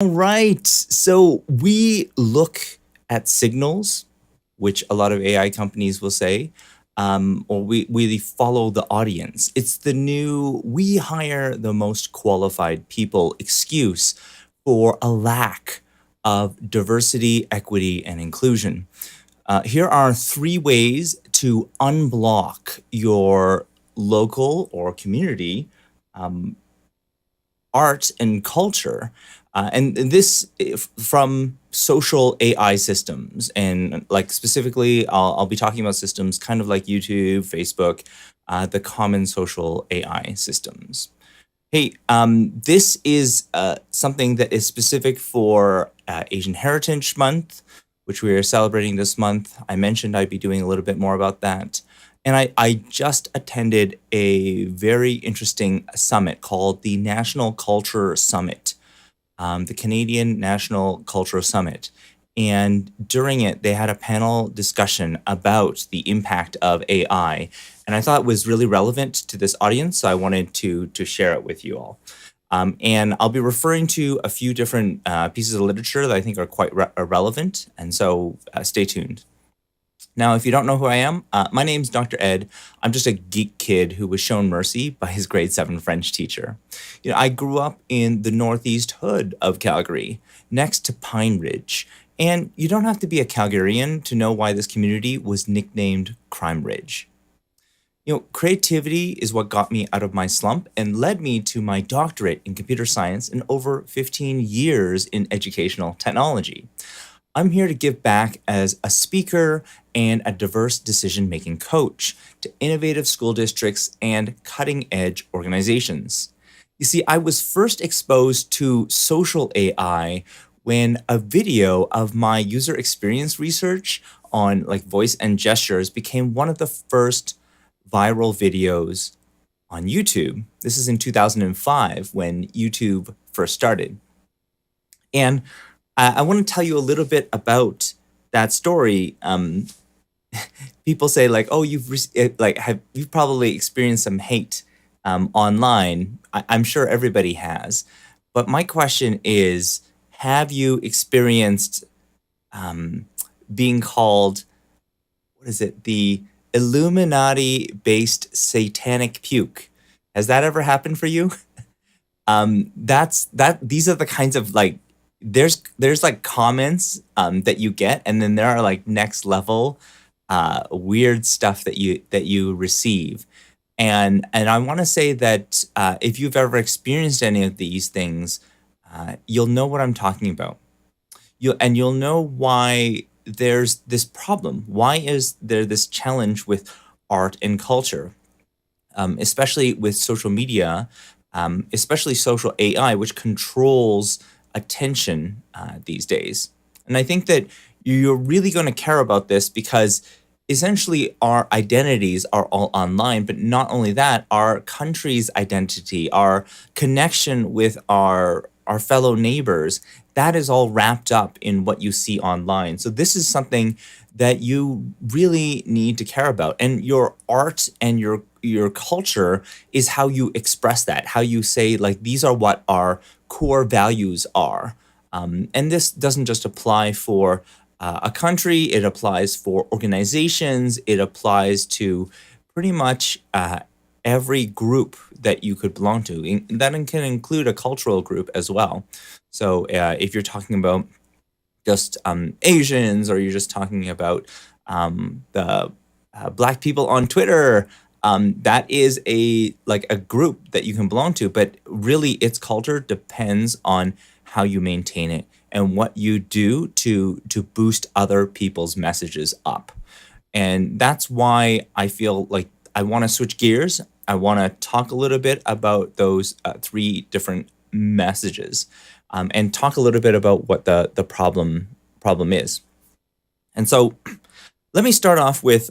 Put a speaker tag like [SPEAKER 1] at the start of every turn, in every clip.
[SPEAKER 1] All right. So we look at signals, which a lot of AI companies will say, or we follow the audience. It's the new we hire the most qualified people excuse for a lack of diversity, equity, and inclusion. Here are three ways to unblock your local or community art and culture. And this from social AI systems. And like specifically, I'll be talking about systems kind of like YouTube, Facebook, the common social AI systems. Hey, this is something that is specific for Asian Heritage Month, which we are celebrating this month. I mentioned I'd be doing a little bit more about that. And I just attended a very interesting summit called the National Culture Summit, the Canadian National Culture Summit. And during it, they had a panel discussion about the impact of AI. And I thought it was really relevant to this audience, so I wanted to share it with you all. And I'll be referring to a few different pieces of literature that I think are quite relevant. And so stay tuned. Now, if you don't know who I am, my name's Dr. Ed. I'm just a geek kid who was shown mercy by his grade 7 French teacher. I grew up in the northeast hood of Calgary, next to Pine Ridge. And you don't have to be a Calgarian to know why this community was nicknamed Crime Ridge. Creativity is what got me out of my slump and led me to my doctorate in computer science and over 15 years in educational technology. I'm here to give back as a speaker and a diverse decision making coach to innovative school districts and cutting edge organizations. You see, I was first exposed to social AI when a video of my user experience research on like voice and gestures became one of the first viral videos on YouTube. This is in 2005 when YouTube first started. And I want to tell you a little bit about that story. People say like, "Oh, you've probably experienced some hate online." I'm sure everybody has, but my question is, have you experienced being called, what is it, the Illuminati-based satanic puke? Has that ever happened for you? That's. These are the kinds of like there's like comments that you get, and then there are like next level weird stuff that you receive. And I want to say that if you've ever experienced any of these things, you'll know what I'm talking about. You'll know why there's this problem. Why is there this challenge with art and culture, especially with social media, especially social AI, which controls attention these days. And I think that you're really going to care about this because essentially our identities are all online, but not only that, our country's identity, our connection with our fellow neighbors, that is all wrapped up in what you see online. So this is something that you really need to care about. And your art and your culture is how you express that, how you say like these are what our core values are. And this doesn't just apply for a country, it applies for organizations, it applies to pretty much every group that you could belong to. And that can include a cultural group as well. So if you're talking about just Asians, or you're just talking about the Black people on Twitter, that is a group that you can belong to. But really, its culture depends on how you maintain it and what you do to boost other people's messages up. And that's why I feel like I want to switch gears. I want to talk a little bit about those three different messages, and talk a little bit about what the problem is. And so let me start off with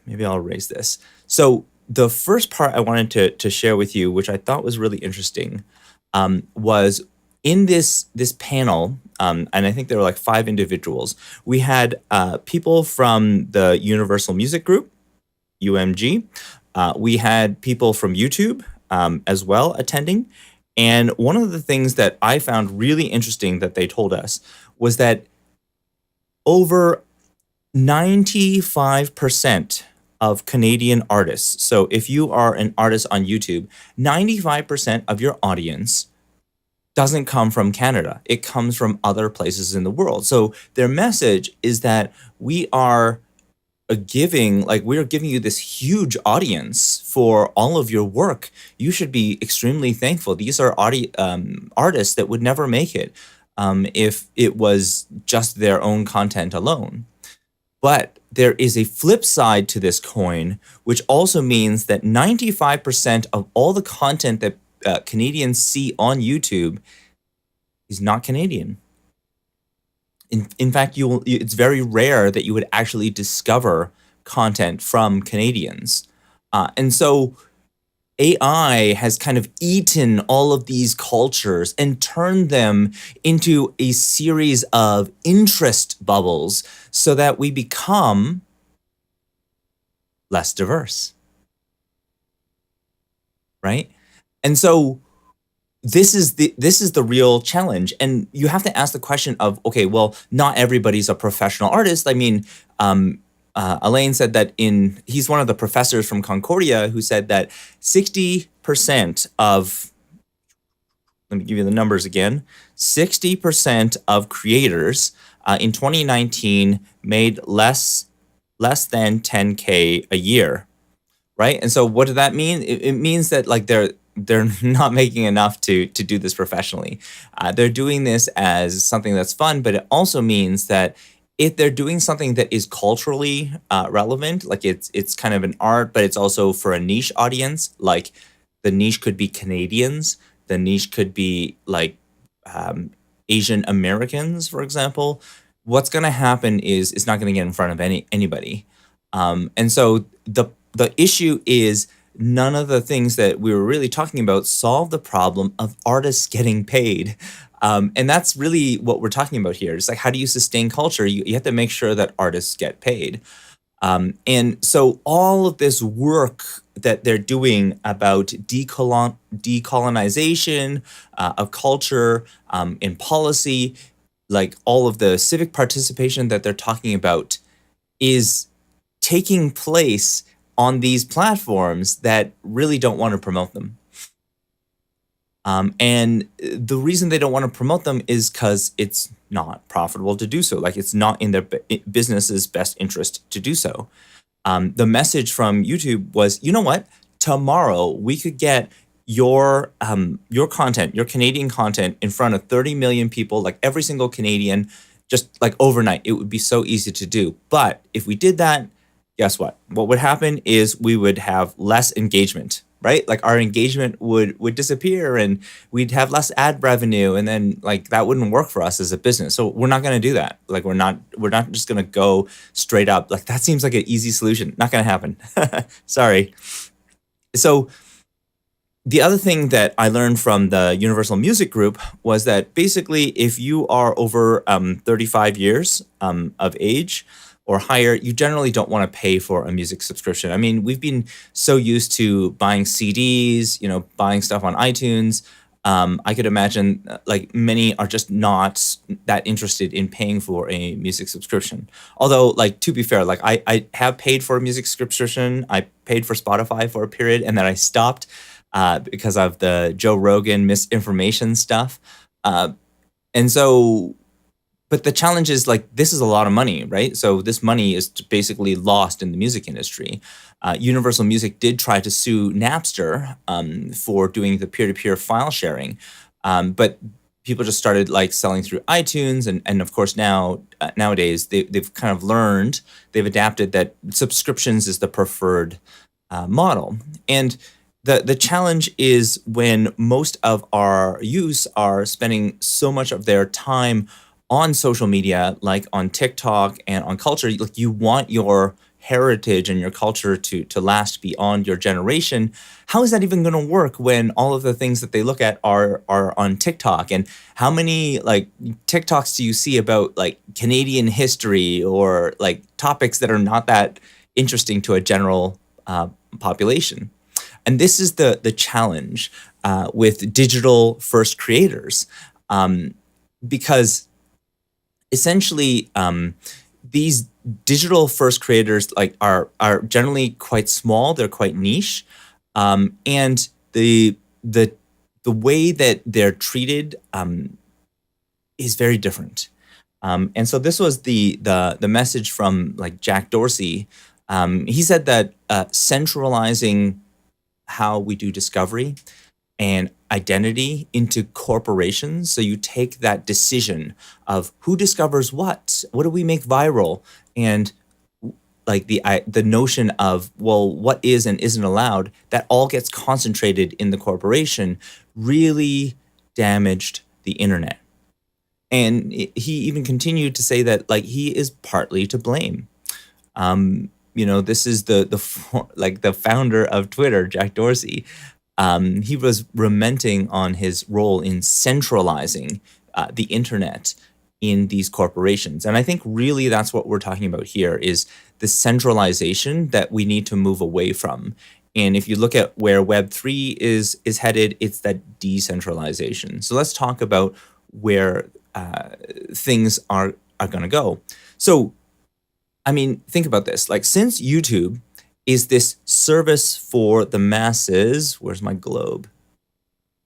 [SPEAKER 1] maybe I'll erase this. So the first part I wanted to share with you, which I thought was really interesting, was in this panel, and I think there were like 5 individuals. We had people from the Universal Music Group, UMG. We had people from YouTube as well attending, And one of the things that I found really interesting that they told us was that over 95% of Canadian artists, so if you are an artist on YouTube, 95% of your audience doesn't come from Canada. It comes from other places in the world. So their message is that we are we're giving you this huge audience for all of your work. You should be extremely thankful. These are artists that would never make it if it was just their own content alone. But there is a flip side to this coin, which also means that 95% of all the content that Canadians see on YouTube is not Canadian. In fact, it's very rare that you would actually discover content from Canadians. And so AI has kind of eaten all of these cultures and turned them into a series of interest bubbles so that we become less diverse, right? And so this is the real challenge, and you have to ask the question of, okay, well, not everybody's a professional artist. I mean, Elaine said that he's one of the professors from Concordia who said that 60% of, let me give you the numbers again, 60% of creators in 2019 made less than 10K a year, right? And so what did that mean? It means that like they're not making enough to do this professionally. They're doing this as something that's fun, but it also means that if they're doing something that is culturally relevant, like it's kind of an art, but it's also for a niche audience, like the niche could be Canadians, the niche could be like Asian Americans, for example. What's going to happen is it's not going to get in front of anybody. And so the issue is none of the things that we were really talking about solve the problem of artists getting paid. And that's really what we're talking about here. It's like, how do you sustain culture? You have to make sure that artists get paid. And so all of this work that they're doing about decolonization of culture in policy, like all of the civic participation that they're talking about is taking place on these platforms that really don't want to promote them. And the reason they don't want to promote them is because it's not profitable to do so. Like it's not in their business's best interest to do so. The message from YouTube was, you know what? Tomorrow we could get your content, your Canadian content, in front of 30 million people, like every single Canadian, just like overnight. It would be so easy to do. But if we did that, guess what? What would happen is we would have less engagement, right? Like our engagement would disappear and we'd have less ad revenue, and then like that wouldn't work for us as a business. So we're not going to do that. Like we're not just going to go straight up. Like that seems like an easy solution. Not going to happen. Sorry. So the other thing that I learned from the Universal Music Group was that basically if you are over 35 years of age or higher, you generally don't want to pay for a music subscription. I mean, we've been so used to buying CDs, buying stuff on iTunes. I could imagine like many are just not that interested in paying for a music subscription. Although, like, to be fair, like I have paid for a music subscription. I paid for Spotify for a period, and then I stopped because of the Joe Rogan misinformation stuff. And so, but the challenge is like, this is a lot of money, right? So this money is basically lost in the music industry. Universal Music did try to sue Napster for doing the peer-to-peer file sharing. But people just started like selling through iTunes. And of course nowadays they've kind of learned, they've adapted that subscriptions is the preferred model. And the challenge is when most of our youth are spending so much of their time on social media, like on TikTok and on culture, like you want your heritage and your culture to last beyond your generation. How is that even going to work when all of the things that they look at are on TikTok? And how many like TikToks do you see about like Canadian history or like topics that are not that interesting to a general population? And this is the challenge. with digital first creators, um, because essentially these digital first creators like are generally quite small. They're quite niche, and the the way that they're treated is very different. And so this was the message from like Jack Dorsey. He said that centralizing how we do discovery and identity into corporations. So you take that decision of who discovers what do we make viral, and like the notion of, well, what is and isn't allowed, that all gets concentrated in the corporation, really damaged the internet. And he even continued to say that like he is partly to blame. This is like the founder of Twitter, Jack Dorsey. He was lamenting on his role in centralizing the internet in these corporations. And I think really that's what we're talking about here, is the centralization that we need to move away from. And if you look at where Web3 is headed, it's that decentralization. So let's talk about where things are going to go. So, I mean, think about this. Like, since YouTube is this service for the masses, where's my globe?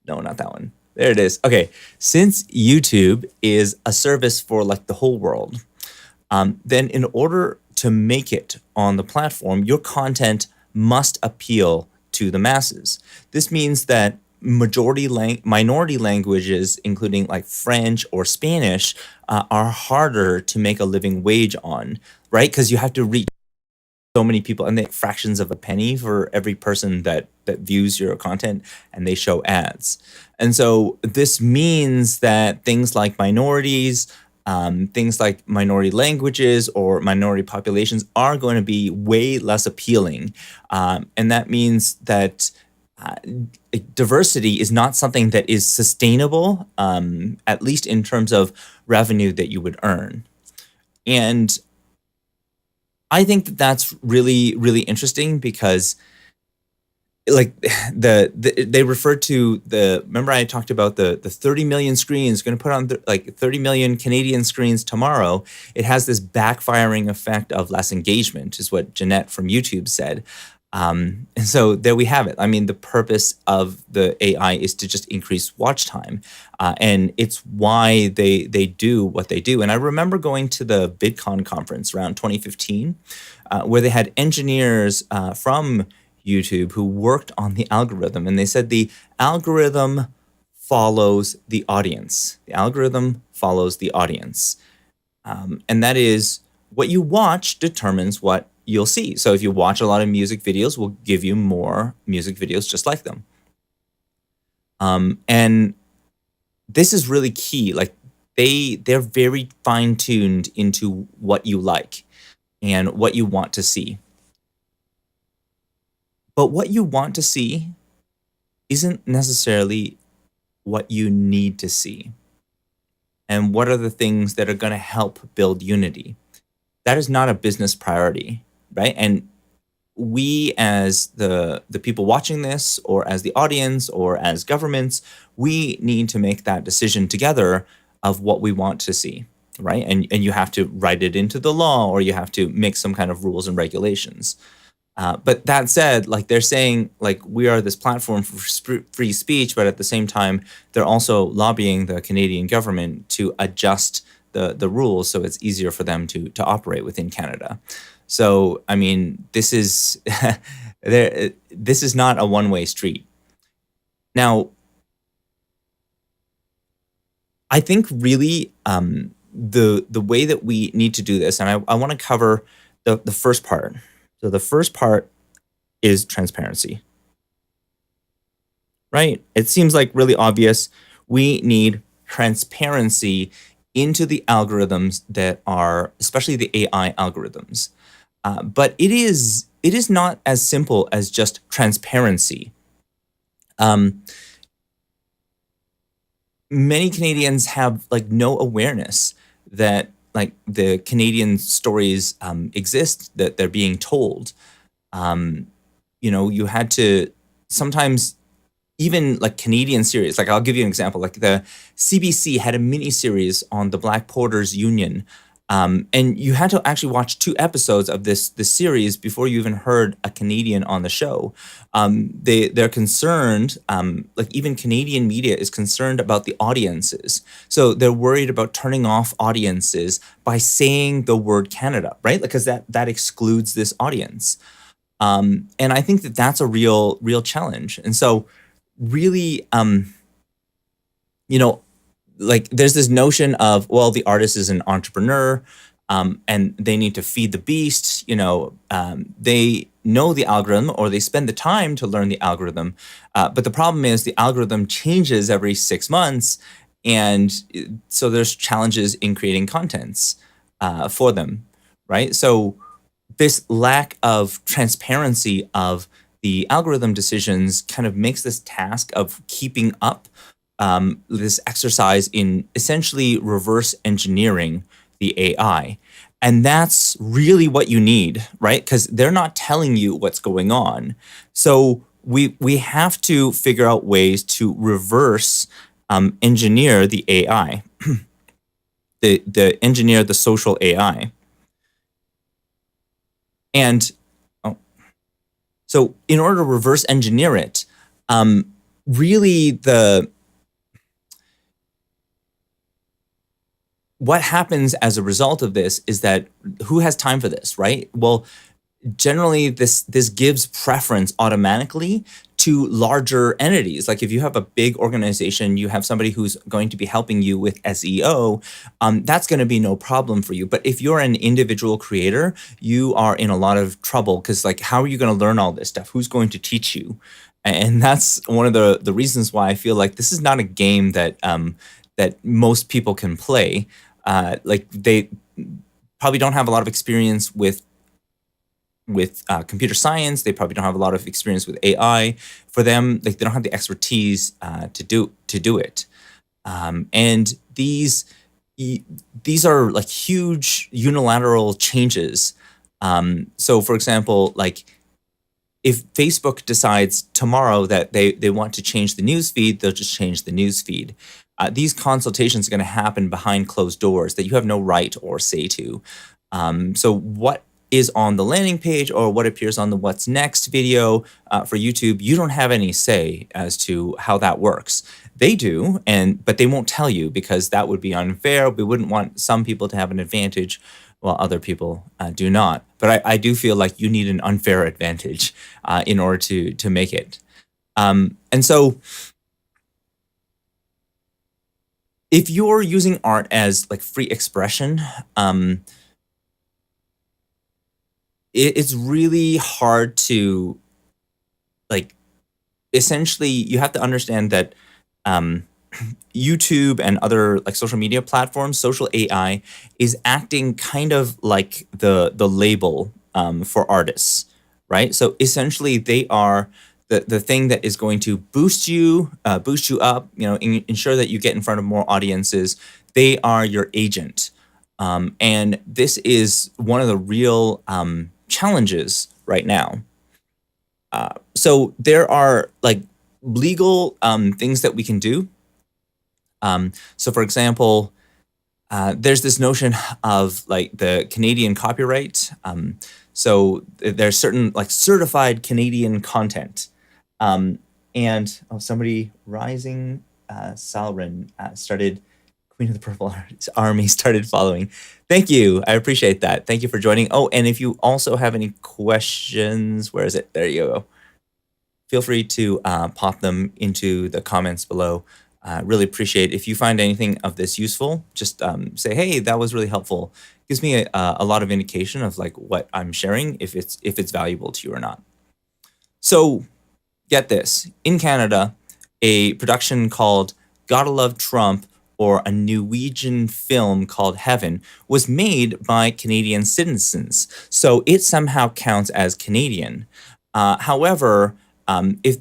[SPEAKER 1] No, not that one. There it is. Okay, since YouTube is a service for like the whole world, then in order to make it on the platform, your content must appeal to the masses. This means that minority languages, including like French or Spanish, are harder to make a living wage on, right? Because you have to reach so many people, and they fractions of a penny for every person that views your content, and they show ads. And so this means that things like minorities, things like minority languages or minority populations are going to be way less appealing. And that means that diversity is not something that is sustainable, at least in terms of revenue that you would earn. And I think that that's really, really interesting, because like they refer to remember I talked about the 30 million screens going to put on like 30 million Canadian screens tomorrow. It has this backfiring effect of less engagement, is what Jeanette from YouTube said. And so there we have it. I mean, the purpose of the AI is to just increase watch time. And it's why they do what they do. And I remember going to the VidCon conference around 2015, where they had engineers from YouTube who worked on the algorithm. And they said the algorithm follows the audience. The algorithm follows the audience. And that is, what you watch determines what you'll see. So if you watch a lot of music videos, we'll give you more music videos just like them. And this is really key. Like they're very fine-tuned into what you like and what you want to see. But what you want to see isn't necessarily what you need to see. And what are the things that are going to help build unity? That is not a business priority, right? And we, as the people watching this, or as the audience, or as governments, we need to make that decision together of what we want to see, right? And you have to write it into the law, or you have to make some kind of rules and regulations. But that said, like they're saying, like we are this platform for free speech, but at the same time, they're also lobbying the Canadian government to adjust the rules so it's easier for them to operate within Canada. So, I mean, this is this is not a one-way street. Now, I think really the way that we need to do this, and I want to cover the first part. So the first part is transparency, right? It seems like really obvious. We need transparency into the algorithms that are, especially the AI algorithms. But it is not as simple as just transparency. Many Canadians have like no awareness that like the Canadian stories exist, that they're being told. You had to sometimes even like Canadian series. Like I'll give you an example. Like the CBC had a mini series on the Black Porters Union, and you had to actually watch 2 episodes of this series before you even heard a Canadian on the show. They're concerned, like even Canadian media is concerned about the audiences. So they're worried about turning off audiences by saying the word Canada, right? Because that excludes this audience. And I think that that's a real challenge. And so really, you know, like there's this notion of, well, the artist is an entrepreneur, and they need to feed the beast. They know the algorithm, or they spend the time to learn the algorithm. But the problem is the algorithm changes every 6 months. And so there's challenges in creating contents for them, right? So this lack of transparency of the algorithm decisions kind of makes this task of keeping up, this exercise in essentially reverse engineering the AI. And that's really what you need, right? Because they're not telling you what's going on. So we have to figure out ways to reverse engineer the AI, the engineer the social AI. And oh, so in order to reverse engineer it, really what happens as a result of this is that who has time for this, right? Well, generally this gives preference automatically to larger entities. Like if you have a big organization, you have somebody who's going to be helping you with SEO, that's going to be no problem for you. But if you're an individual creator, you are in a lot of trouble, because like, how are you going to learn all this stuff? Who's going to teach you? And that's one of the reasons why I feel like this is not a game that that most people can play. Like they probably don't have a lot of experience with computer science. They probably don't have a lot of experience with AI. For them, like they don't have the expertise to do it. And these are like huge unilateral changes. So, for example, like if Facebook decides tomorrow that they want to change the news feed, they'll just change the news feed. These consultations are going to happen behind closed doors that you have no right or say to. So what is on the landing page or what appears on the what's next video for YouTube, you don't have any say as to how that works. They do, but they won't tell you, because that would be unfair. We wouldn't want some people to have an advantage while other people do not. But I do feel like you need an unfair advantage in order to make it. And so if you're using art as like free expression, it's really hard to, like, essentially you have to understand that YouTube and other like social media platforms, social AI is acting kind of like the label for artists, right? So essentially they are the thing that is going to boost you up, ensure that you get in front of more audiences. They are your agent. And this is one of the real challenges right now. So there are like legal things that we can do. So for example, there's this notion of like the Canadian copyright. So there's certain like certified Canadian content. And somebody rising Salrin started, Queen of the Purple Army started following. Thank you. I appreciate that. Thank you for joining. Oh, and if you also have any questions, where is it? There you go. Feel free to pop them into the comments below. Really appreciate if you find anything of this useful. Just say, hey, that was really helpful. Gives me a lot of indication of like what I'm sharing, if it's valuable to you or not. So get this, in Canada, a production called Gotta Love Trump, or a Norwegian film called Heaven, was made by Canadian citizens. So it somehow counts as Canadian. However, if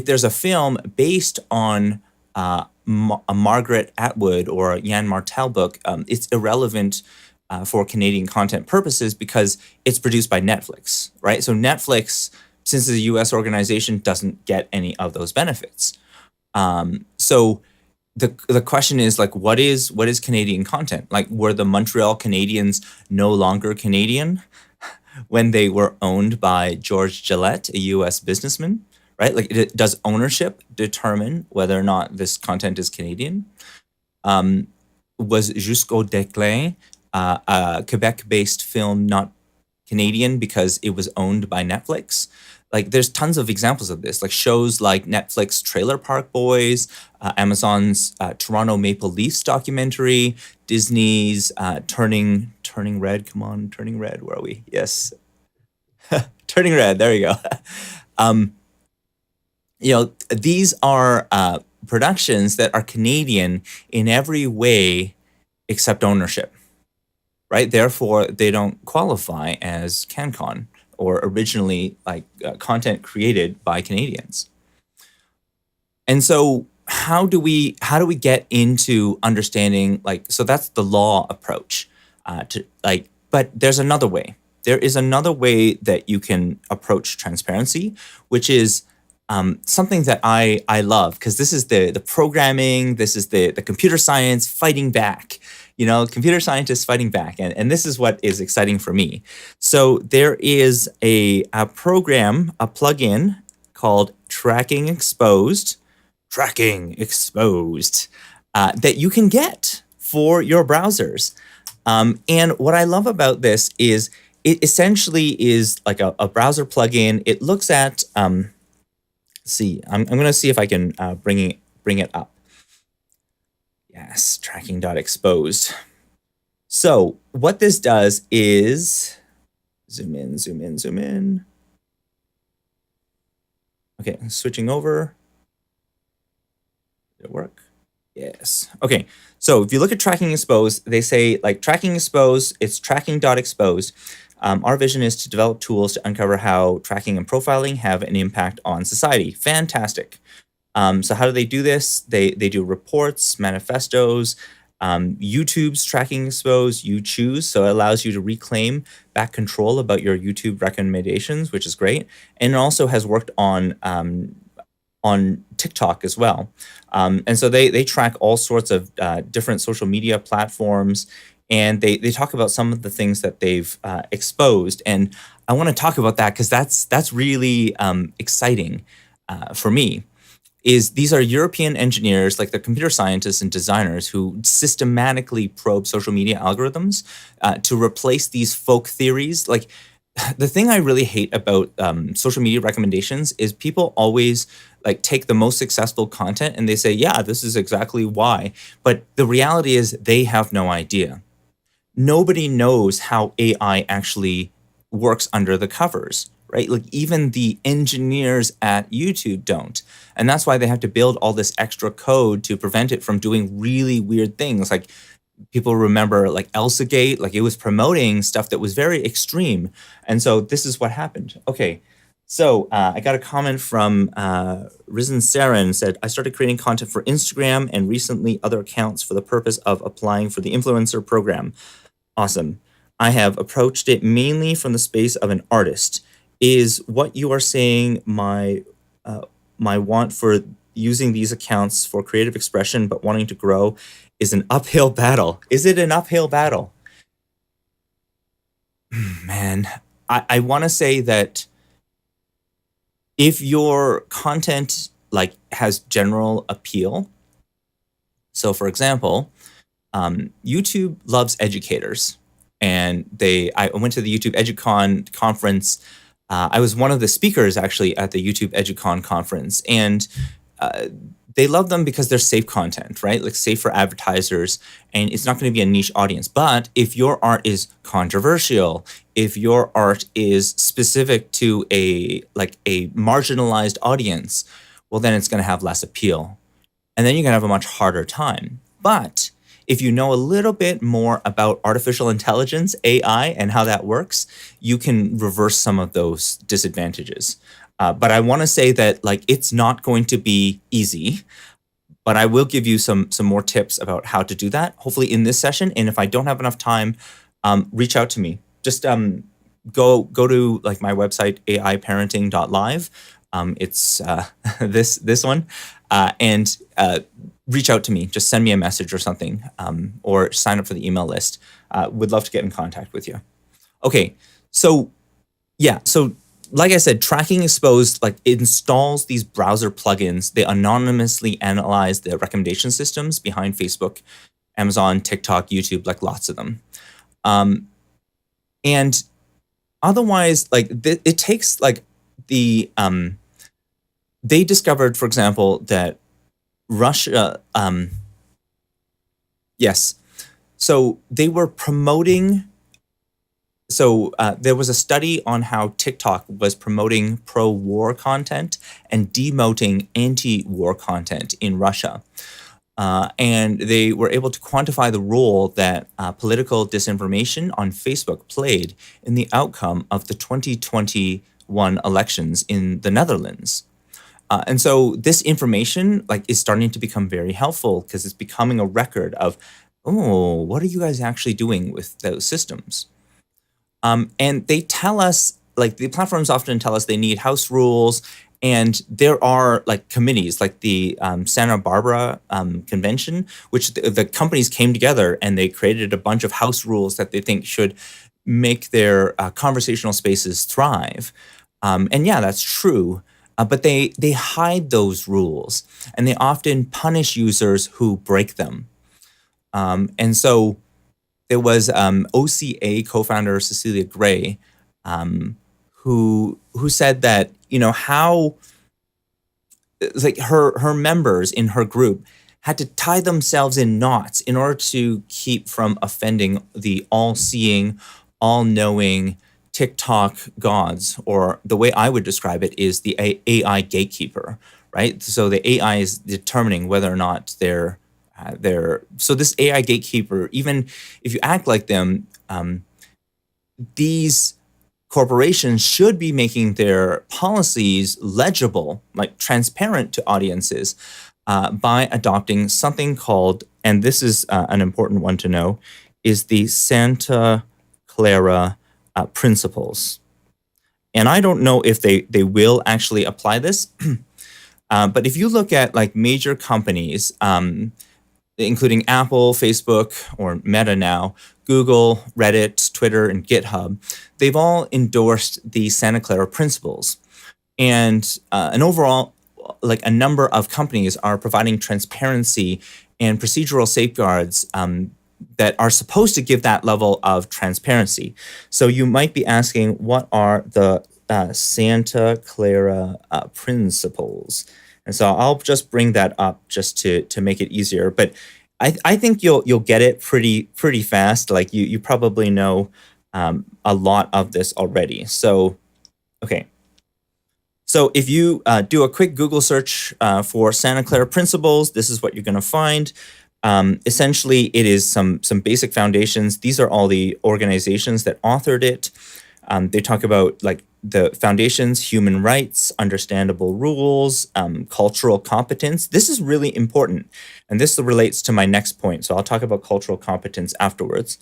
[SPEAKER 1] there's a film based on a Margaret Atwood or a Jan Martel book, it's irrelevant for Canadian content purposes because it's produced by Netflix, right? So Netflix since the U.S. organization doesn't get any of those benefits. So the question is like, what is Canadian content? Like, were the Montreal Canadiens no longer Canadian when they were owned by George Gillette, a U.S. businessman? Right? Like, does ownership determine whether or not this content is Canadian? Was Jusqu'au Déclin, a Quebec-based film, not Canadian because it was owned by Netflix? Like, there's tons of examples of this, like shows like Netflix Trailer Park Boys, Amazon's Toronto Maple Leafs documentary, Disney's Turning Red. Come on, Turning Red. Where are we? Yes, Turning Red. There you go. um, these are productions that are Canadian in every way except ownership, right? Therefore, they don't qualify as CanCon or originally like content created by Canadians. And so how do we get into understanding, like, so that's the law approach to like, but there's another way. There is another way that you can approach transparency, which is something that I love, because this is the programming, this is the computer science fighting back, computer scientists fighting back, and this is what is exciting for me. So there is a program, a plugin called Tracking Exposed, that you can get for your browsers. And what I love about this is it essentially is like a browser plugin. It looks at see, I'm going to see if I can bring it up. Yes, tracking.exposed. So what this does is zoom in. Okay, switching over. Did it work? Yes. Okay. So if you look at tracking exposed, they say like tracking exposed, it's tracking.exposed. Our vision is to develop tools to uncover how tracking and profiling have an impact on society. Fantastic. So how do they do this? They do reports, manifestos, YouTube's tracking exposed, you choose. So it allows you to reclaim back control about your YouTube recommendations, which is great. And it also has worked on TikTok as well. And so they track all sorts of different social media platforms, and they talk about some of the things that they've exposed. And I want to talk about that because that's really exciting for me. These are European engineers, like the computer scientists and designers, who systematically probe social media algorithms to replace these folk theories. Like, the thing I really hate about social media recommendations is people always like take the most successful content and they say, yeah, this is exactly why. But the reality is they have no idea. Nobody knows how AI actually works under the covers, right? Like, even the engineers at YouTube don't. And that's why they have to build all this extra code to prevent it from doing really weird things. Like, people remember like ElsaGate, like it was promoting stuff that was very extreme. And so this is what happened. Okay. So I got a comment from Risen Saren, said, I started creating content for Instagram and recently other accounts for the purpose of applying for the influencer program. Awesome. I have approached it mainly from the space of an artist. Is what you are saying my want for using these accounts for creative expression but wanting to grow is an uphill battle? Is it an uphill battle? Man, I want to say that if your content like has general appeal, so for example, YouTube loves educators, and I went to the YouTube EduCon conference. I was one of the speakers actually at the YouTube EduCon conference, and they love them because they're safe content, right? Like safe for advertisers, and it's not going to be a niche audience. But if your art is controversial, if your art is specific to a marginalized audience, well, then it's going to have less appeal. And then you're going to have a much harder time. But if you know a little bit more about artificial intelligence, AI, and how that works, you can reverse some of those disadvantages. But I want to say that like it's not going to be easy, but I will give you some more tips about how to do that, hopefully in this session. And if I don't have enough time, reach out to me. Just go to like my website aiparenting.live. It's this one, and reach out to me. Just send me a message or something, or sign up for the email list. Would love to get in contact with you. Okay, so yeah, so like I said, Tracking Exposed like installs these browser plugins. They anonymously analyze the recommendation systems behind Facebook, Amazon, TikTok, YouTube, like lots of them. And otherwise, like it takes like the they discovered, for example, that Russia, yes, so they were promoting. So there was a study on how TikTok was promoting pro-war content and demoting anti-war content in Russia. And they were able to quantify the role that political disinformation on Facebook played in the outcome of the 2021 elections in the Netherlands. And so this information like is starting to become very helpful because it's becoming a record of, oh, what are you guys actually doing with those systems? And they tell us, like the platforms often tell us they need house rules, and there are like committees, like the Santa Barbara Convention, which the companies came together and they created a bunch of house rules that they think should make their conversational spaces thrive. And yeah, that's true. But they hide those rules, and they often punish users who break them. And so there was OCA co-founder Cecilia Gray, who said that how like her members in her group had to tie themselves in knots in order to keep from offending the all-seeing, all-knowing TikTok gods, or the way I would describe it is the AI gatekeeper, right? So the AI is determining whether or not so this AI gatekeeper, even if you act like them, these corporations should be making their policies legible, like transparent to audiences, by adopting something called, and this is an important one to know, is the Santa Clara principles. And I don't know if they will actually apply this, but if you look at like major companies, including Apple, Facebook, or Meta now, Google, Reddit, Twitter, and GitHub, they've all endorsed the Santa Clara principles. And overall, like a number of companies are providing transparency and procedural safeguards that are supposed to give that level of transparency. So you might be asking, what are the Santa Clara principles? And so I'll just bring that up just to make it easier. But I think you'll get it pretty fast. Like you probably know a lot of this already. So okay. So if you do a quick Google search for Santa Clara principles, this is what you're going to find. Essentially, it is some basic foundations. These are all the organizations that authored it. They talk about like the foundations, human rights, understandable rules, cultural competence. This is really important. And this relates to my next point. So I'll talk about cultural competence afterwards.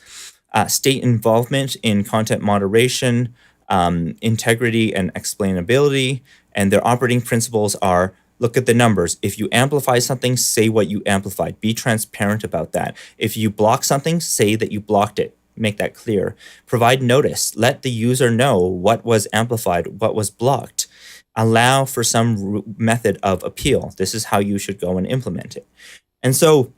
[SPEAKER 1] State involvement in content moderation, integrity and explainability. And their operating principles are, look at the numbers. If you amplify something, say what you amplified. Be transparent about that. If you block something, say that you blocked it. Make that clear. Provide notice. Let the user know what was amplified, what was blocked. Allow for some method of appeal. This is how you should go and implement it. And so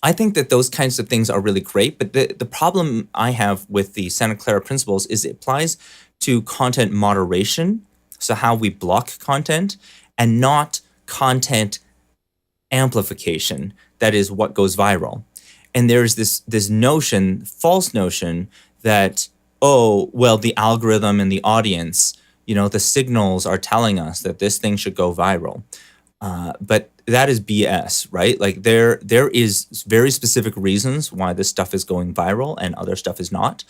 [SPEAKER 1] I think that those kinds of things are really great, but the problem I have with the Santa Clara principles is it applies to content moderation, so how we block content, and not content amplification, that is what goes viral. And there's this notion, false notion, that, oh, well, the algorithm and the audience, the signals are telling us that this thing should go viral. But that is BS, right? Like there is very specific reasons why this stuff is going viral and other stuff is not.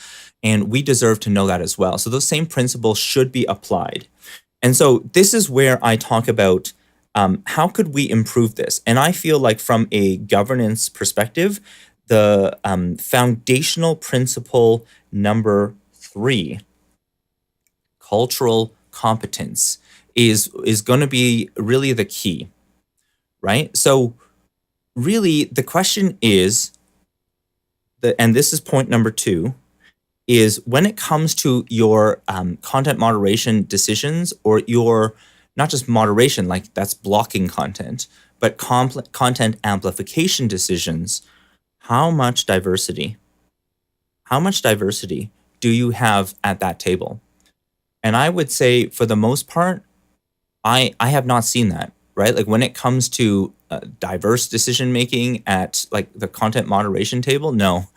[SPEAKER 1] And we deserve to know that as well. So those same principles should be applied. And so this is where I talk about how could we improve this? And I feel like from a governance perspective, the foundational principle number 3 cultural competence is going to be really the key, right? So really the question is and this is point number 2, is when it comes to your content moderation decisions, or your not just moderation, like that's blocking content, but content amplification decisions, how much diversity, how much diversity do you have at that table? And I would say for the most part, I have not seen that, right? Like when it comes to diverse decision making at like the content moderation table, no,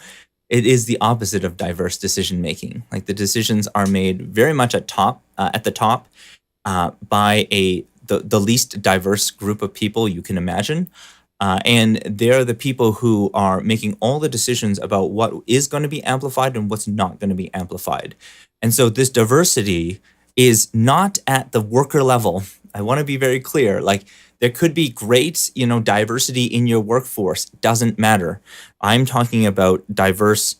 [SPEAKER 1] it is the opposite of diverse decision making. Like the decisions are made very much at the top, by the least diverse group of people you can imagine. And they're the people who are making all the decisions about what is going to be amplified and what's not going to be amplified. And so this diversity is not at the worker level. I want to be very clear. Like there could be great, diversity in your workforce. Doesn't matter. I'm talking about diverse.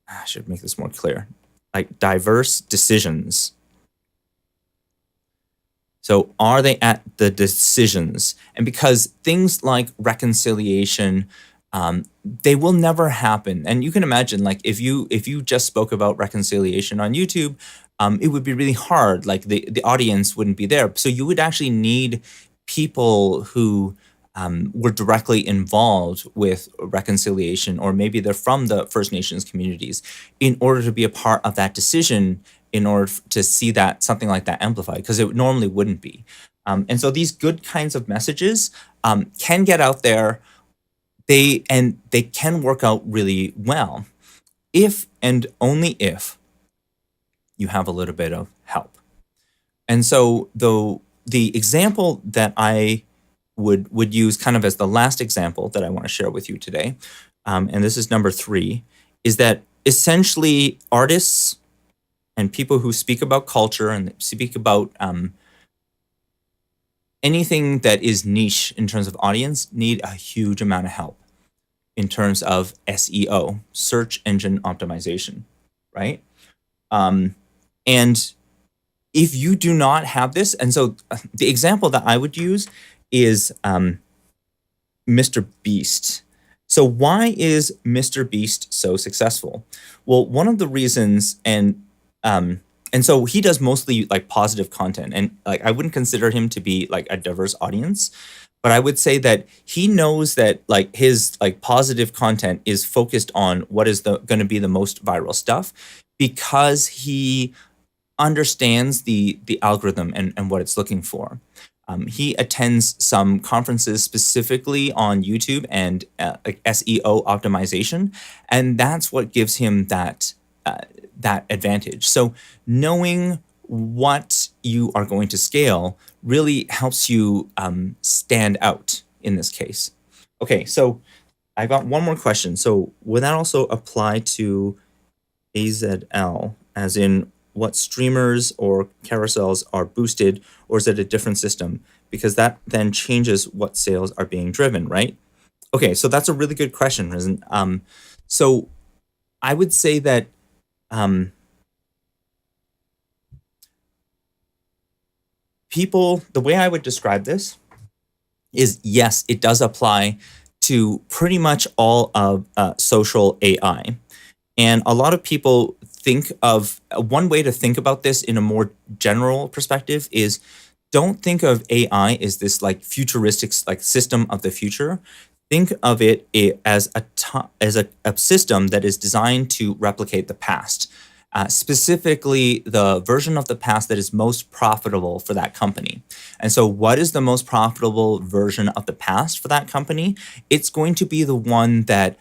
[SPEAKER 1] I should make this more clear. Like diverse decisions. So are they at the decisions? And because things like reconciliation, they will never happen. And you can imagine, like if you just spoke about reconciliation on YouTube, it would be really hard. Like the audience wouldn't be there. So you would actually need people who were directly involved with reconciliation, or maybe they're from the First Nations communities, in order to be a part of that decision, in order to see that something like that amplified, because it normally wouldn't be. And so these good kinds of messages can get out there. They can work out really well if and only if you have a little bit of help. And so the example that I would use kind of as the last example that I want to share with you today, and this is number 3, is that essentially artists and people who speak about culture and speak about anything that is niche in terms of audience need a huge amount of help in terms of SEO, search engine optimization, right? And if you do not have this, and so the example that I would use is Mr. Beast. So why is Mr. Beast so successful? Well, one of the reasons, and so he does mostly like positive content, and like I wouldn't consider him to be like a diverse audience, but I would say that he knows that like his like positive content is focused on what is going to be the most viral stuff, because he understands the algorithm and what it's looking for. He attends some conferences specifically on YouTube and like SEO optimization, and that's what gives him that advantage. So knowing what you are going to scale really helps you stand out in this case. Okay, so I got one more question. So would that also apply to AZL, as in what streamers or carousels are boosted, or is it a different system? Because that then changes what sales are being driven, right? Okay, so that's a really good question, Risen. So I would say that the way I would describe this is, yes, it does apply to pretty much all of social AI. And a lot of people think of one way to think about this in a more general perspective is, don't think of AI as this like futuristic like system of the future. Think of it as a system that is designed to replicate the past, specifically the version of the past that is most profitable for that company. And so what is the most profitable version of the past for that company? It's going to be the one that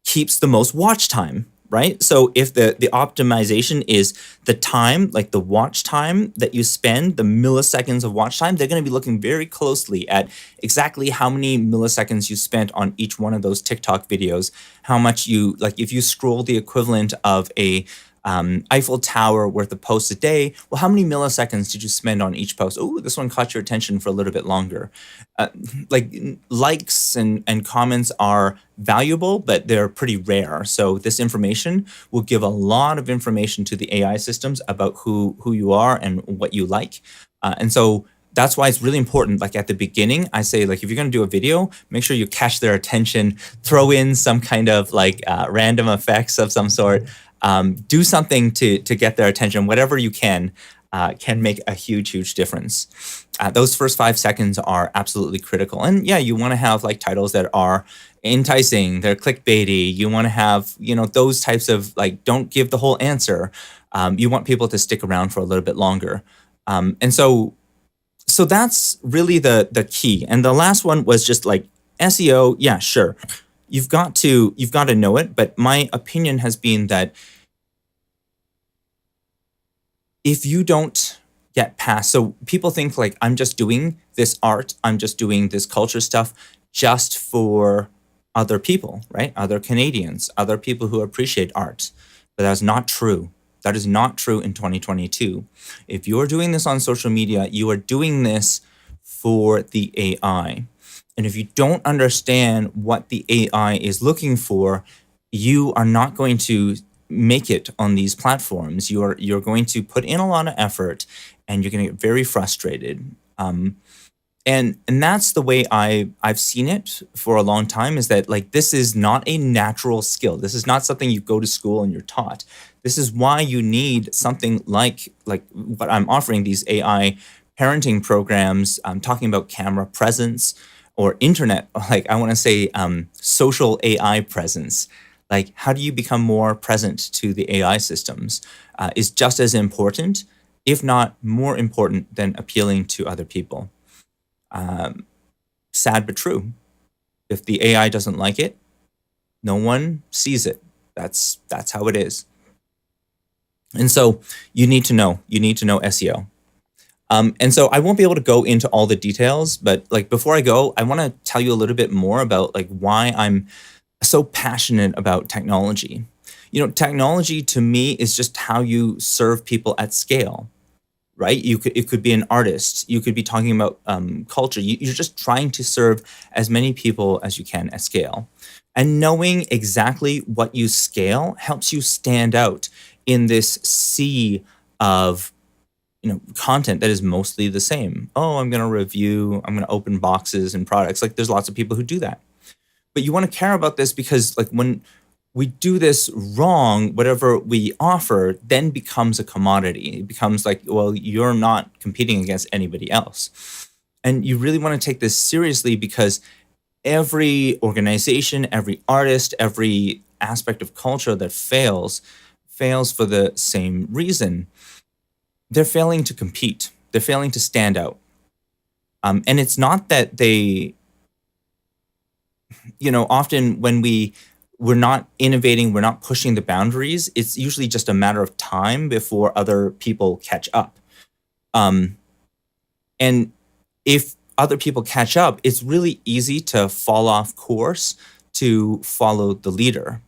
[SPEAKER 1] keeps the most watch time, right? So if the optimization is the time, like the watch time that you spend, the milliseconds of watch time, they're going to be looking very closely at exactly how many milliseconds you spent on each one of those TikTok videos, how much you, like if you scroll the equivalent of a Eiffel Tower worth of posts a day. Well, how many milliseconds did you spend on each post? Oh, this one caught your attention for a little bit longer. Uh, Likes and comments are valuable, but they're pretty rare. So this information will give a lot of information to the AI systems about who you are and what you like. And so that's why it's really important. Like at the beginning, I say, like, if you're going to do a video, make sure you catch their attention, throw in some kind of like random effects of some sort, do something to get their attention. Whatever you can make a huge difference. Those first 5 seconds are absolutely critical. And yeah, you want to have like titles that are enticing, they're clickbaity. You want to have, those types of, like, don't give the whole answer. You want people to stick around for a little bit longer. And so that's really the key. And the last one was just like SEO. Yeah, sure. You've got to know it, but my opinion has been that if you don't get past, so people think like, I'm just doing this art, I'm just doing this culture stuff just for other people, right? Other Canadians, other people who appreciate art. But that's not true. That is not true in 2022. If you're doing this on social media, you are doing this for the AI. And if you don't understand what the AI is looking for, you are not going to make it on these platforms. You're going to put in a lot of effort, and you're going to get very frustrated. And that's the way I've seen it for a long time, is that, like, this is not a natural skill. This is not something you go to school and you're taught. This is why you need something like what I'm offering, these AI parenting programs. I'm talking about camera presence or internet, like I want to say social AI presence. Like, how do you become more present to the AI systems is just as important, if not more important, than appealing to other people. Sad but true. If the AI doesn't like it, no one sees it. That's how it is. And so you need to know SEO. And so I won't be able to go into all the details, but like before I go, I want to tell you a little bit more about like why I'm so passionate about technology. Technology to me is just how you serve people at scale, right? It could be an artist. You could be talking about culture. You're just trying to serve as many people as you can at scale. And knowing exactly what you scale helps you stand out in this sea of content that is mostly the same. Oh, I'm going to review, I'm going to open boxes and products. Like, there's lots of people who do that. But you want to care about this because, like, when we do this wrong, whatever we offer then becomes a commodity. It becomes like, well, you're not competing against anybody else. And you really want to take this seriously, because every organization, every artist, every aspect of culture that fails for the same reason. They're failing to compete. They're failing to stand out. And it's not that they, often when we're not innovating, we're not pushing the boundaries, it's usually just a matter of time before other people catch up. Um, and if other people catch up, it's really easy to fall off course to follow the leader.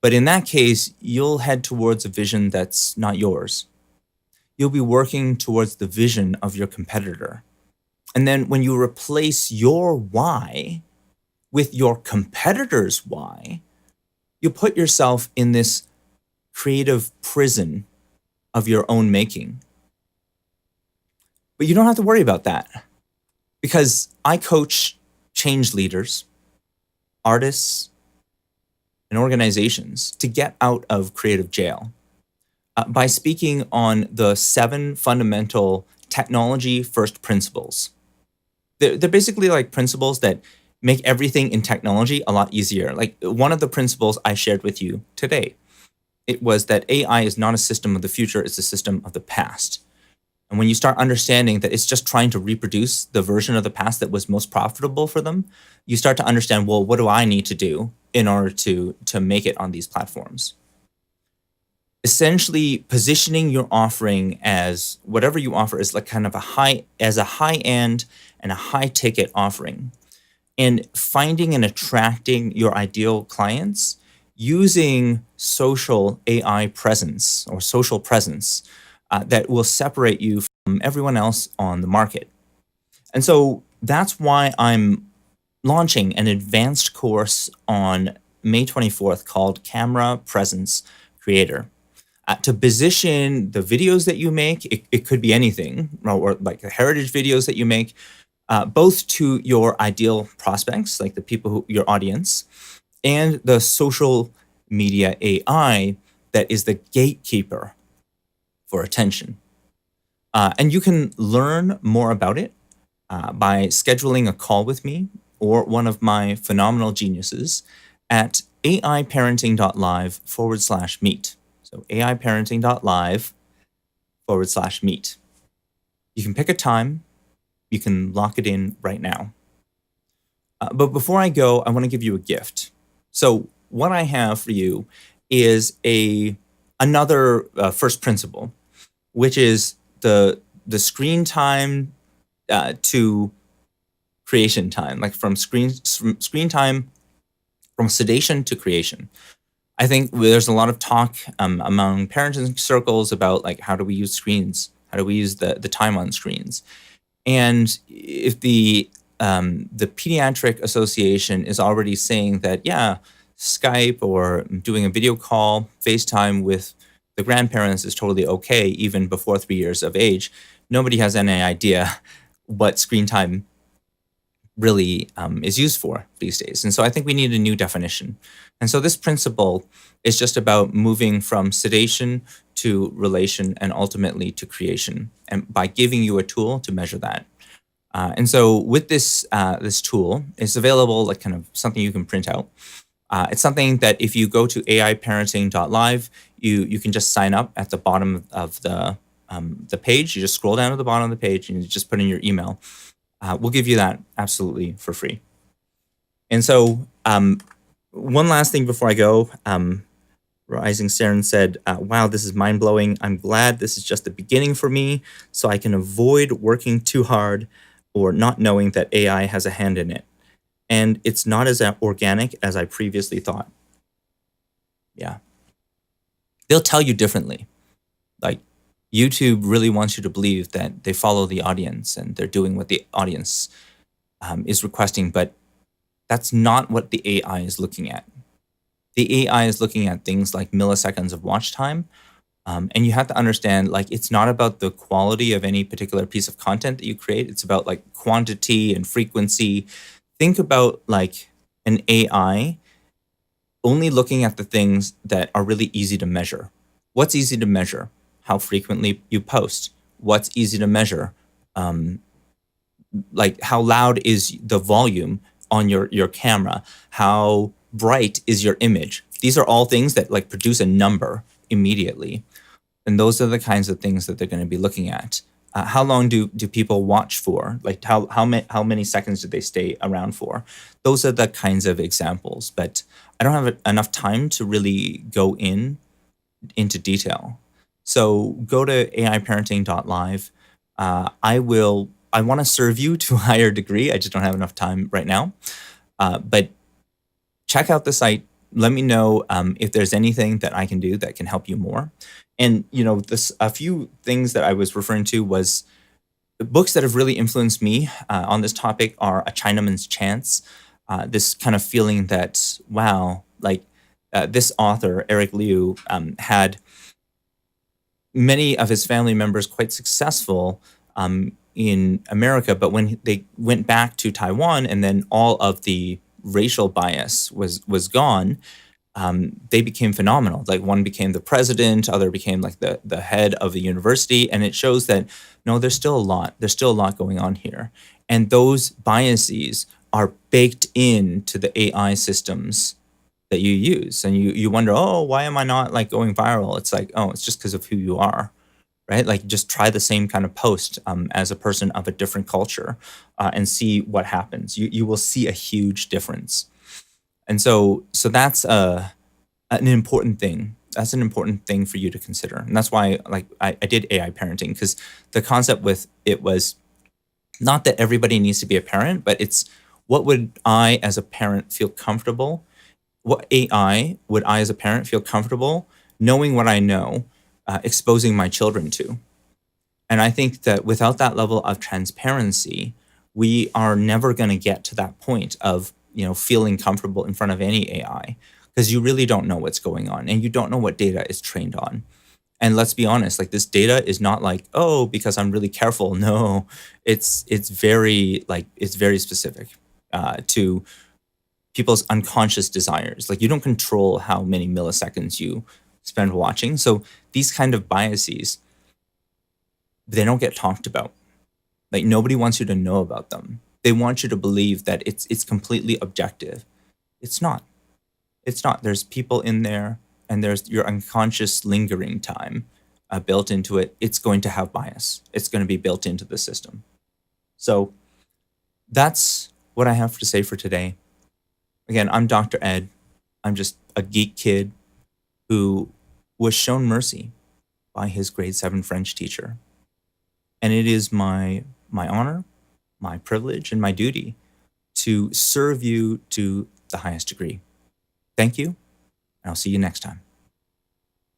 [SPEAKER 1] But in that case, you'll head towards a vision that's not yours. You'll be working towards the vision of your competitor. And then when you replace your why with your competitor's why, you put yourself in this creative prison of your own making. But you don't have to worry about that, because I coach change leaders, artists, and organizations to get out of creative jail by speaking on the 7 fundamental technology first principles. They're basically like principles that make everything in technology a lot easier. Like, one of the principles I shared with you today, it was that AI is not a system of the future, it's a system of the past. And when you start understanding that it's just trying to reproduce the version of the past that was most profitable for them, you start to understand, well, what do I need to do in order to make it on these platforms? Essentially, positioning your offering as whatever you offer is like kind of a high end and a high ticket offering. And finding and attracting your ideal clients using social AI presence or social presence that will separate you from everyone else on the market. And so that's why I'm launching an advanced course on May 24th called Camera Presence Creator. To position the videos that you make, it could be anything, or like the heritage videos that you make, both to your ideal prospects, like the people your audience, and the social media AI that is the gatekeeper for attention. And you can learn more about it by scheduling a call with me or one of my phenomenal geniuses at aiparenting.live/meet. So aiparenting.live/meet. You can pick a time, you can lock it in right now. But before I go, I want to give you a gift. So what I have for you is another first principle, which is the screen time to creation time, like from screen time, from sedation to creation. I think there's a lot of talk among parenting circles about like how do we use screens, how do we use the time on screens, and if the pediatric association is already saying that yeah, Skype or doing a video call, FaceTime with the grandparents is totally okay even before 3 years of age. Nobody has any idea what screen time really is used for these days. And so I think we need a new definition. And so this principle is just about moving from sedation to relation and ultimately to creation, and by giving you a tool to measure that. And so with this tool, it's available like kind of something you can print out. It's something that if you go to aiparenting.live, you can just sign up at the bottom of the page. You just scroll down to the bottom of the page and you just put in your email. We'll give you that absolutely for free. And so one last thing before I go, Rising Saren said, wow, this is mind-blowing. I'm glad this is just the beginning for me so I can avoid working too hard or not knowing that AI has a hand in it. And it's not as organic as I previously thought. Yeah. They'll tell you differently. Like YouTube really wants you to believe that they follow the audience and they're doing what the audience is requesting, but that's not what the AI is looking at. The AI is looking at things like milliseconds of watch time. And you have to understand, like, it's not about the quality of any particular piece of content that you create. It's about like quantity and frequency. Think about like an AI only looking at the things that are really easy to measure. What's easy to measure? How frequently you post. What's easy to measure? Like how loud is the volume on your camera? How bright is your image? These are all things that like produce a number immediately. And those are the kinds of things that they're going to be looking at. How long do people watch for? Like how many seconds do they stay around for? Those are the kinds of examples. But I don't have enough time to really go into detail. So go to aiparenting.live. I want to serve you to a higher degree. I just don't have enough time right now. But check out the site. Let me know if there's anything that I can do that can help you more. And a few things that I was referring to was the books that have really influenced me on this topic are A Chinaman's Chance. This kind of feeling that, wow, like this author, Eric Liu, had many of his family members quite successful in America, but when they went back to Taiwan and then all of the racial bias was gone, they became phenomenal. Like one became the president, other became like the head of the university, and it shows that no, there's still a lot going on here, and those biases are baked into the AI systems that you use, and you wonder, oh, why am I not like going viral? It's like, oh, it's just because of who you are, right? Like just try the same kind of post as a person of a different culture and see what happens. You will see a huge difference. And so that's an important thing. That's an important thing for you to consider. And that's why like I did AI parenting, because the concept with it was not that everybody needs to be a parent, but it's what would I as a parent feel comfortable what AI would I as a parent feel comfortable knowing what I know, exposing my children to? And I think that without that level of transparency, we are never going to get to that point of, feeling comfortable in front of any AI, because you really don't know what's going on and you don't know what data is trained on. And let's be honest, like, this data is not like, oh, because I'm really careful. No, it's very specific to people's unconscious desires. Like, you don't control how many milliseconds you spend watching. So these kind of biases, they don't get talked about. Like, nobody wants you to know about them. They want you to believe that it's completely objective. It's not. It's not. There's people in there, and there's your unconscious lingering time built into it. It's going to have bias. It's going to be built into the system. So that's what I have to say for today. Again, I'm Dr. Ed. I'm just a geek kid who was shown mercy by his grade 7 French teacher. And it is my honor, my privilege, and my duty to serve you to the highest degree. Thank you, and I'll see you next time.